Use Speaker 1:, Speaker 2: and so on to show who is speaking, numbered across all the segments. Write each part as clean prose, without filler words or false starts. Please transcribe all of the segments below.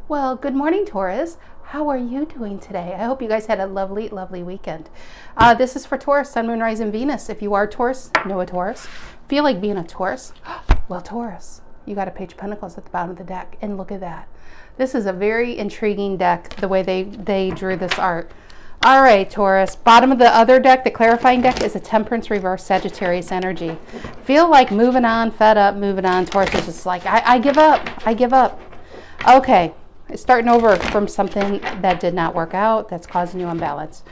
Speaker 1: Well, good morning, Taurus. How are you doing today? I hope you guys had a lovely, lovely weekend. This is for Taurus, Sun, Moon, Rising, Venus. If you are Taurus, know a Taurus. Feel like being a Taurus? Well, Taurus, you got a Page of Pentacles at the bottom of the deck, and look at that. This is a very intriguing deck, the way they drew this art. All right, Taurus. Bottom of the other deck, the clarifying deck, is a Temperance reverse Sagittarius energy. Feel like moving on, fed up, moving on. Taurus is just like, I give up. I give up. Okay. Starting over from something that did not work out, that's causing you imbalance.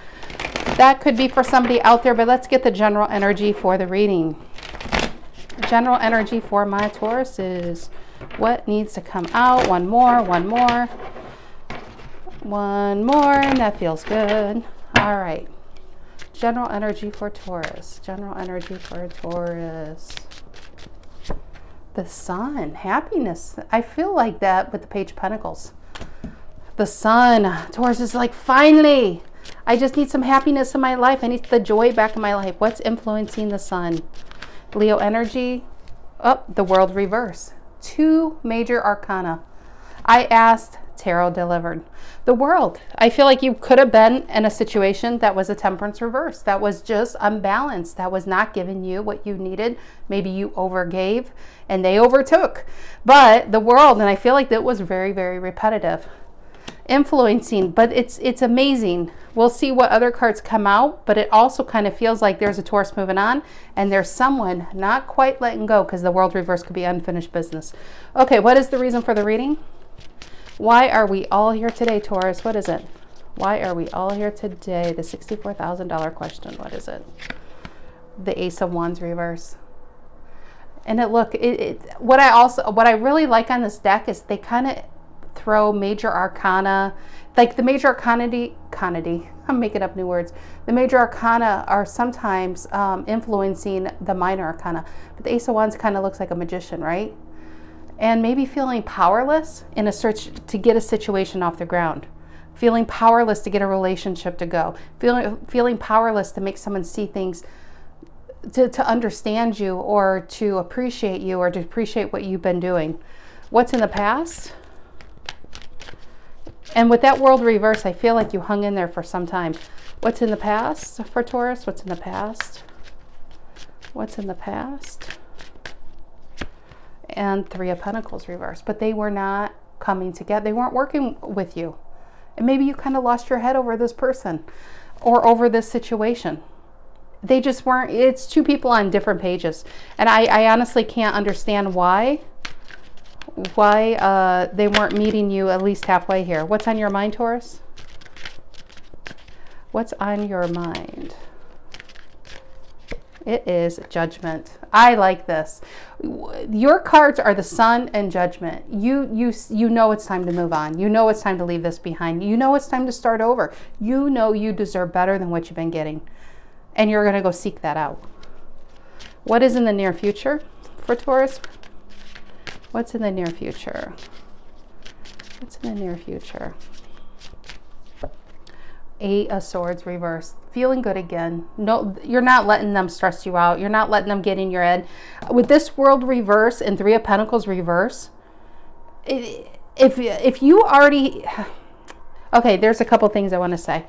Speaker 1: That could be for somebody out there, but let's get the general energy for the reading. General energy for my Taurus is what needs to come out. One more, and that feels good. All right. General energy for Taurus. General energy for Taurus. The Sun, happiness. I feel like that with the Page of Pentacles. The Sun, Taurus is like, finally, I just need some happiness in my life. I need the joy back in my life. What's influencing the Sun? Leo energy, the World reverse. Two major arcana. I asked, tarot delivered. The World. I feel like you could have been in a situation that was a Temperance reverse. That was just unbalanced. That was not giving you what you needed. Maybe you overgave and they overtook. But the World, and I feel like that was very, very repetitive. Influencing, but it's amazing. We'll see what other cards come out, but it also kind of feels like there's a Taurus moving on and there's someone not quite letting go, because the World reverse could be unfinished business. Okay, what is the reason for the reading? Why are we all here today, Taurus? What is it? Why are we all here today? The $64,000 question. What is it? The Ace of Wands reverse. And what I really like on this deck is they kind of throw major arcana, like the major arcana, I'm making up new words. The major arcana are sometimes influencing the minor arcana, but the Ace of Wands kind of looks like a magician, right? And maybe feeling powerless in a search to get a situation off the ground, feeling powerless to get a relationship to go, feeling powerless to make someone see things, to understand you, or to appreciate you, or to appreciate what you've been doing. What's in the past? And with that World reverse, I feel like you hung in there for some time. What's in the past for Taurus? What's in the past? What's in the past? And Three of Pentacles reverse. But they were not coming together. They weren't working with you. And maybe you kind of lost your head over this person or over this situation. They just weren't. It's two people on different pages. And I honestly can't understand why they weren't meeting you at least halfway here. What's on your mind, Taurus? What's on your mind? It is Judgment. I like this. Your cards are the Sun and Judgment. You know it's time to move on. You know it's time to leave this behind. You know it's time to start over. You know you deserve better than what you've been getting. And you're going to go seek that out. What is in the near future for Taurus? What's in the near future? What's in the near future? Eight of Swords reverse. Feeling good again. No, you're not letting them stress you out. You're not letting them get in your head. With this World reverse and Three of Pentacles reverse, if you already... Okay, there's a couple things I want to say.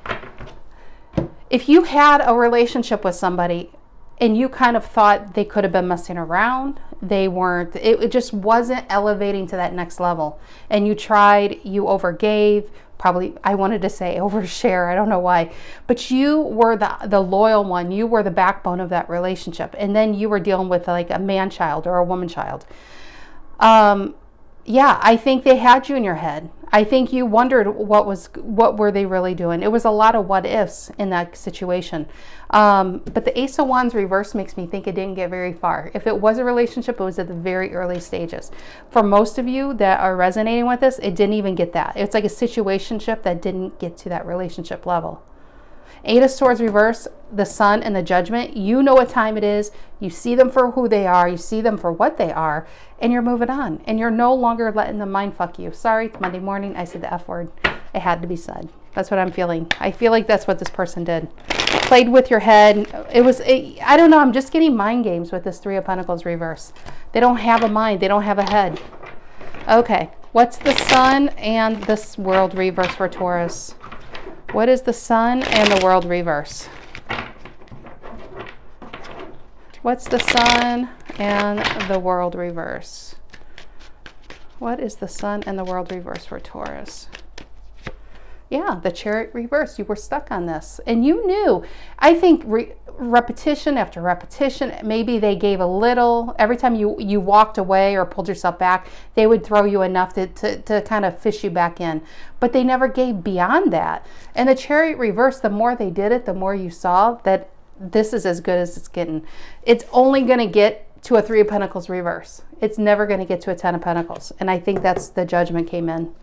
Speaker 1: If you had a relationship with somebody and you kind of thought they could have been messing around, they weren't, it just wasn't elevating to that next level, and you tried, you overgave, probably, I wanted to say overshare, I don't know why, but you were the loyal one, you were the backbone of that relationship, and then you were dealing with like a man-child or a woman-child. Yeah, I think they had you in your head. I think you wondered what were they really doing. It was a lot of what ifs in that situation. But the Ace of Wands reverse makes me think it didn't get very far. If it was a relationship, it was at the very early stages. For most of you that are resonating with this, it didn't even get that. It's like a situationship that didn't get to that relationship level. Eight of Swords reverse, the Sun and the Judgment. You know what time it is. You see them for who they are. You see them for what they are. And you're moving on. And you're no longer letting them mind fuck you. Sorry, it's Monday morning. I said the F word. It had to be said. That's what I'm feeling. I feel like that's what this person did. Played with your head. I don't know. I'm just getting mind games with this Three of Pentacles reverse. They don't have a mind. They don't have a head. Okay. What's the sun and this world reverse for Taurus? What is the sun and the world reverse? What's the sun and the world reverse? What is the sun and the world reverse for Taurus? Yeah, the Chariot reverse. You were stuck on this. And you knew. I think repetition after repetition, maybe they gave a little. Every time you walked away or pulled yourself back, they would throw you enough to kind of fish you back in. But they never gave beyond that. And the Chariot reverse, the more they did it, the more you saw that this is as good as it's getting. It's only going to get to a 3 of Pentacles reverse. It's never going to get to a 10 of Pentacles. And I think that's the Judgment came in.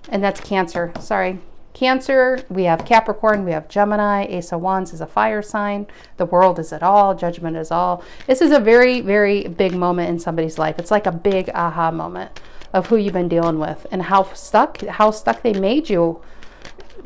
Speaker 1: And that's Cancer. Sorry. Cancer, we have Capricorn, we have Gemini. Ace of Wands is a fire sign. The World is it all. Judgment is all. This is a very, very big moment in somebody's life. It's like a big aha moment of who you've been dealing with and how stuck they made you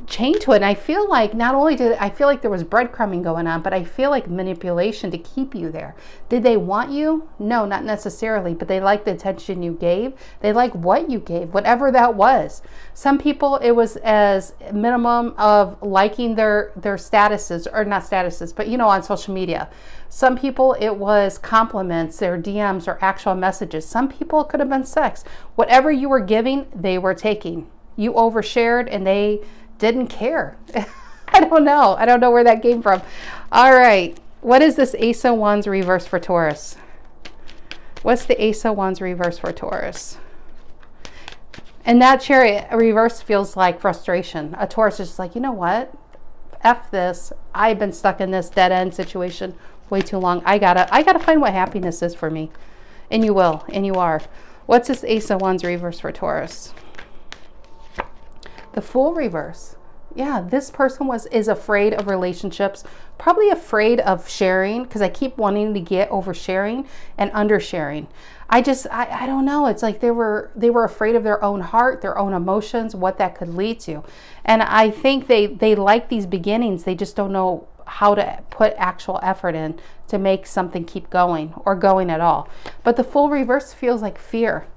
Speaker 1: chained to it. And I feel like not only did I feel like there was breadcrumbing going on, but I feel like manipulation to keep you there. Did they want you? No, not necessarily, but they liked the attention you gave. They like what you gave, whatever that was. Some people, it was as minimum of liking their statuses, or not statuses, but you know, on social media. Some people, it was compliments, their DMs, or actual messages. Some people, it could have been sex. Whatever you were giving, they were taking. You overshared and they didn't care. I don't know. I don't know where that came from. All right. What is this Ace of Wands reverse for Taurus? What's the Ace of Wands reverse for Taurus? And that Chariot reverse feels like frustration. A Taurus is just like, you know what? F this. I've been stuck in this dead end situation way too long. I gotta find what happiness is for me. And you will. And you are. What's this Ace of Wands reverse for Taurus? The Fool reverse. Yeah, this person is afraid of relationships, probably afraid of sharing, because I keep wanting to get oversharing and undersharing. I don't know. It's like they were afraid of their own heart, their own emotions, what that could lead to. And I think they like these beginnings. They just don't know how to put actual effort in to make something keep going or going at all. But the Fool reverse feels like fear.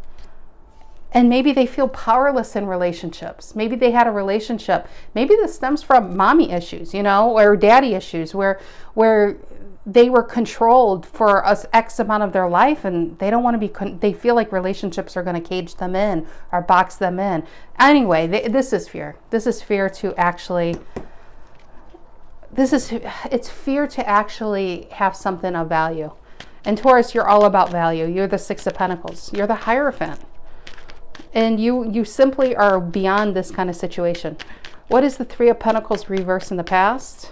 Speaker 1: And maybe they feel powerless in relationships. Maybe they had a relationship. Maybe this stems from mommy issues, you know, or daddy issues where they were controlled for X amount of their life, and they don't want to be, they feel like relationships are going to cage them in or box them in. Anyway, this is fear. This is fear to actually, it's fear to actually have something of value. And Taurus, you're all about value. You're the 6 of Pentacles. You're the Hierophant. And you simply are beyond this kind of situation. What is the 3 of Pentacles reverse in the past?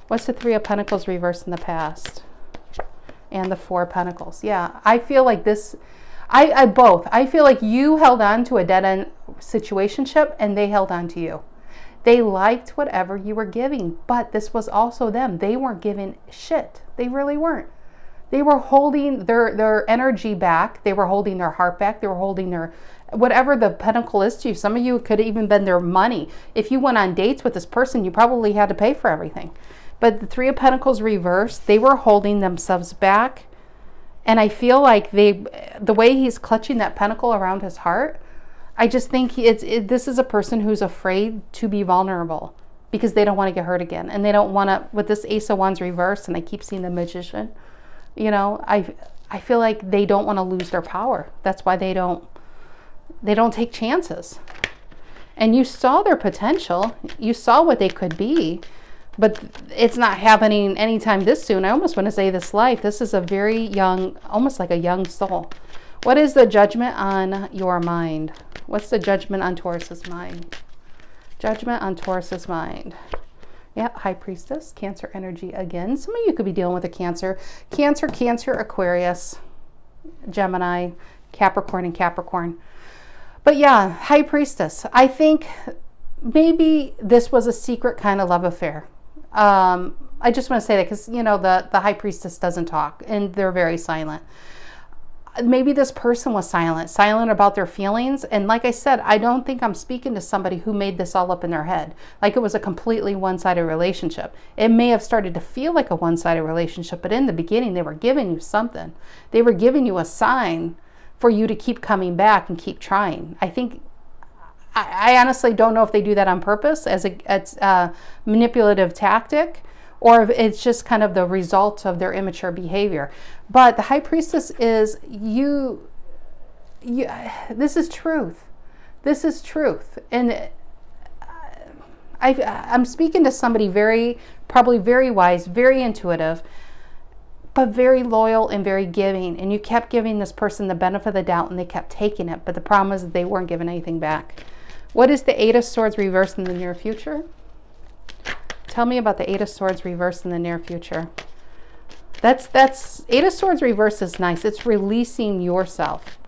Speaker 1: What's the 3 of Pentacles reverse in the past? And the 4 of Pentacles. Yeah, I feel like this, both. I feel like you held on to a dead-end situationship and they held on to you. They liked whatever you were giving, but this was also them. They weren't giving shit. They really weren't. They were holding their energy back. They were holding their heart back. They were holding their, whatever the pentacle is to you. Some of you could have even been their money. If you went on dates with this person, you probably had to pay for everything. But the 3 of Pentacles reversed, they were holding themselves back. And I feel like the way he's clutching that pentacle around his heart, I just think this is a person who's afraid to be vulnerable because they don't want to get hurt again. And they don't want to, with this Ace of Wands reverse, and I keep seeing the Magician, you know, I feel like they don't want to lose their power. That's why they don't take chances. And you saw their potential. You saw what they could be, but it's not happening anytime this soon. I almost want to say this life. This is a very young, almost like a young soul. What is the Judgment on your mind? What's the Judgment on Taurus's mind? Judgment on Taurus's mind. Yeah, High Priestess, Cancer energy again. Some of you could be dealing with a Cancer. Cancer, Aquarius, Gemini, Capricorn, and Capricorn. But yeah, High Priestess. I think maybe this was a secret kind of love affair. I just want to say that because, you know, the High Priestess doesn't talk and they're very silent. Maybe this person was silent about their feelings. And like I said, I don't think I'm speaking to somebody who made this all up in their head. Like it was a completely one-sided relationship. It may have started to feel like a one-sided relationship, but in the beginning, they were giving you something. They were giving you a sign for you to keep coming back and keep trying. I think, I honestly don't know if they do that on purpose as a manipulative tactic, or if it's just kind of the result of their immature behavior. But the High Priestess is this is truth. This is truth. And I'm speaking to somebody probably very wise, very intuitive, but very loyal and very giving. And you kept giving this person the benefit of the doubt, and they kept taking it. But the problem is that they weren't giving anything back. What is the Eight of Swords reversed in the near future? Tell me about the Eight of Swords reversed in the near future. That's Eight of Swords reversed is nice. It's releasing yourself.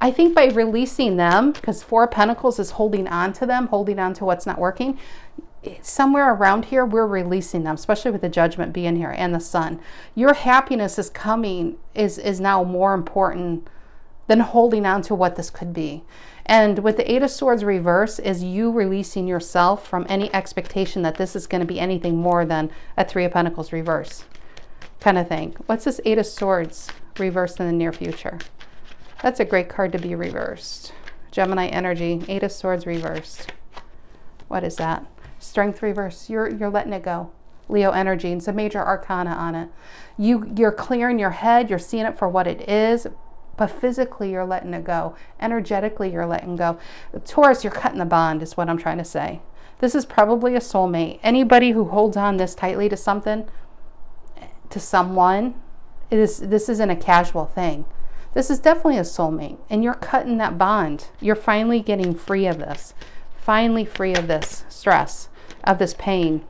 Speaker 1: I think by releasing them, because Four of Pentacles is holding on to them, holding on to what's not working, somewhere around here, we're releasing them, especially with the Judgment being here and the Sun. Your happiness is coming, is now more important than holding on to what this could be. And with the Eight of Swords reverse is you releasing yourself from any expectation that this is going to be anything more than a Three of Pentacles reverse kind of thing. What's this Eight of Swords reversed in the near future? That's a great card to be reversed. Gemini energy, Eight of Swords reversed. What is that? Strength reverse. You're letting it go. Leo energy. It's a major arcana on it. You're clearing your head. You're seeing it for what it is. But physically, you're letting it go. Energetically, you're letting go. Taurus, you're cutting the bond is what I'm trying to say. This is probably a soulmate. Anybody who holds on this tightly to something, to someone, this isn't a casual thing. This is definitely a soulmate. And you're cutting that bond. You're finally getting free of this. Finally free of this stress, of this pain.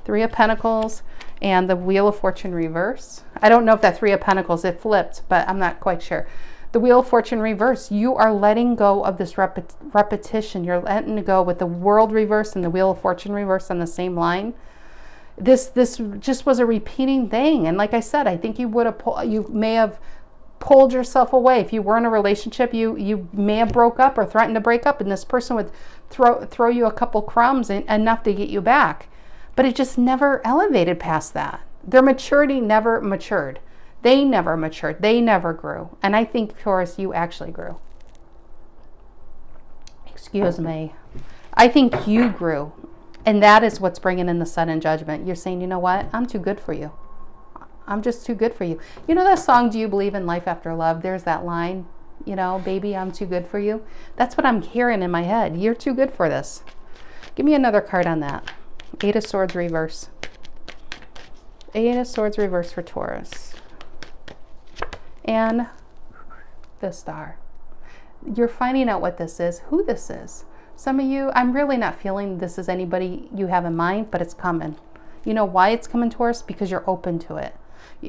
Speaker 1: Three of Pentacles and the Wheel of Fortune reverse. I don't know if that Three of Pentacles, it flipped, but I'm not quite sure. The Wheel of Fortune reverse, you are letting go of this repetition. You're letting go with the World reverse and the Wheel of Fortune reverse on the same line. This just was a repeating thing. And like I said, I think you may have pulled yourself away. If you were in a relationship, you may have broke up or threatened to break up, and this person would throw you a couple crumbs enough to get you back. But it just never elevated past that. Their maturity never matured. They never matured. They never grew. And I think, Taurus, you actually grew. Excuse me. I think you grew. And that is what's bringing in the Sun and Judgment. You're saying, you know what? I'm too good for you. I'm just too good for you. You know that song, Do You Believe in Life After Love? There's that line, you know, baby, I'm too good for you. That's what I'm hearing in my head. You're too good for this. Give me another card on that. Eight of Swords reverse. Eight of Swords reverse for Taurus. And the Star. You're finding out what this is, who this is. Some of you, I'm really not feeling this is anybody you have in mind, but it's coming. You know why it's coming, Taurus? Because you're open to it.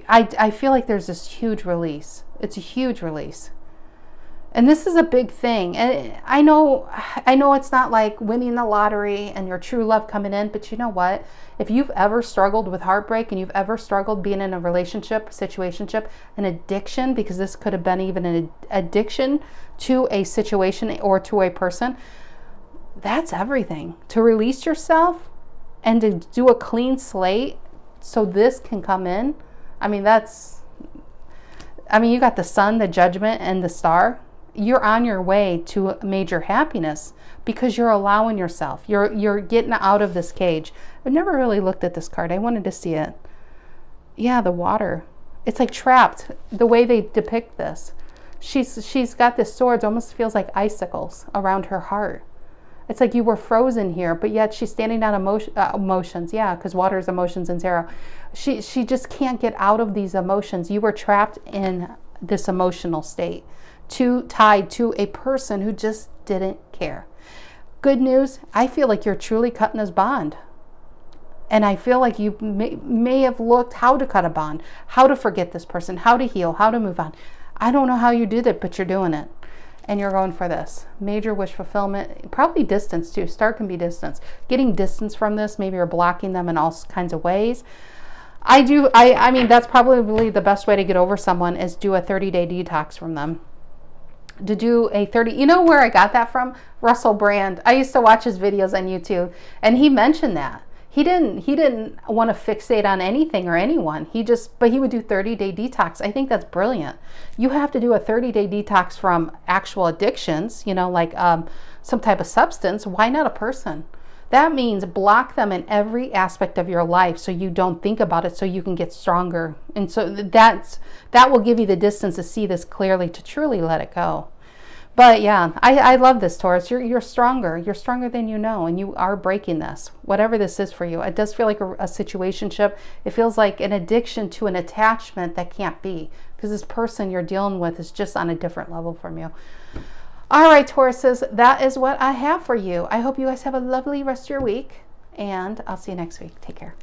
Speaker 1: I feel like there's this huge release. It's a huge release. And this is a big thing. And I know it's not like winning the lottery and your true love coming in, but you know what? If you've ever struggled with heartbreak and you've ever struggled being in a relationship, situationship, an addiction, because this could have been even an addiction to a situation or to a person, that's everything. To release yourself and to do a clean slate so this can come in. I mean, you got the Sun, the Judgment, and the Star. You're on your way to major happiness because you're allowing yourself. You're getting out of this cage. I've never really looked at this card. I wanted to see it. Yeah, the water. It's like trapped. The way they depict this. She's got this sword. It almost feels like icicles around her heart. It's like you were frozen here, but yet she's standing on emotions. Yeah, because water is emotions in tarot. She just can't get out of these emotions. You were trapped in this emotional state, tied to a person who just didn't care. Good news, I feel like you're truly cutting this bond. And I feel like you may have looked how to cut a bond, how to forget this person, how to heal, how to move on. I don't know how you did it, but you're doing it. And you're going for this. Major wish fulfillment, probably distance too. Star can be distance. Getting distance from this, maybe you're blocking them in all kinds of ways. I mean, that's probably the best way to get over someone is do a 30-day detox from them. To do a 30, you know where I got that from? Russell Brand. I used to watch his videos on YouTube, and he mentioned that. He didn't want to fixate on anything or anyone. But he would do 30-day detox. I think that's brilliant. You have to do a 30-day detox from actual addictions, you know, like some type of substance. Why not a person? That means block them in every aspect of your life so you don't think about it, so you can get stronger. And so that will give you the distance to see this clearly, to truly let it go. But yeah, I love this, Taurus. You're stronger. You're stronger than you know, and you are breaking this, whatever this is for you. It does feel like a situationship. It feels like an addiction to an attachment that can't be, because this person you're dealing with is just on a different level from you. All right, Tauruses, that is what I have for you. I hope you guys have a lovely rest of your week, and I'll see you next week. Take care.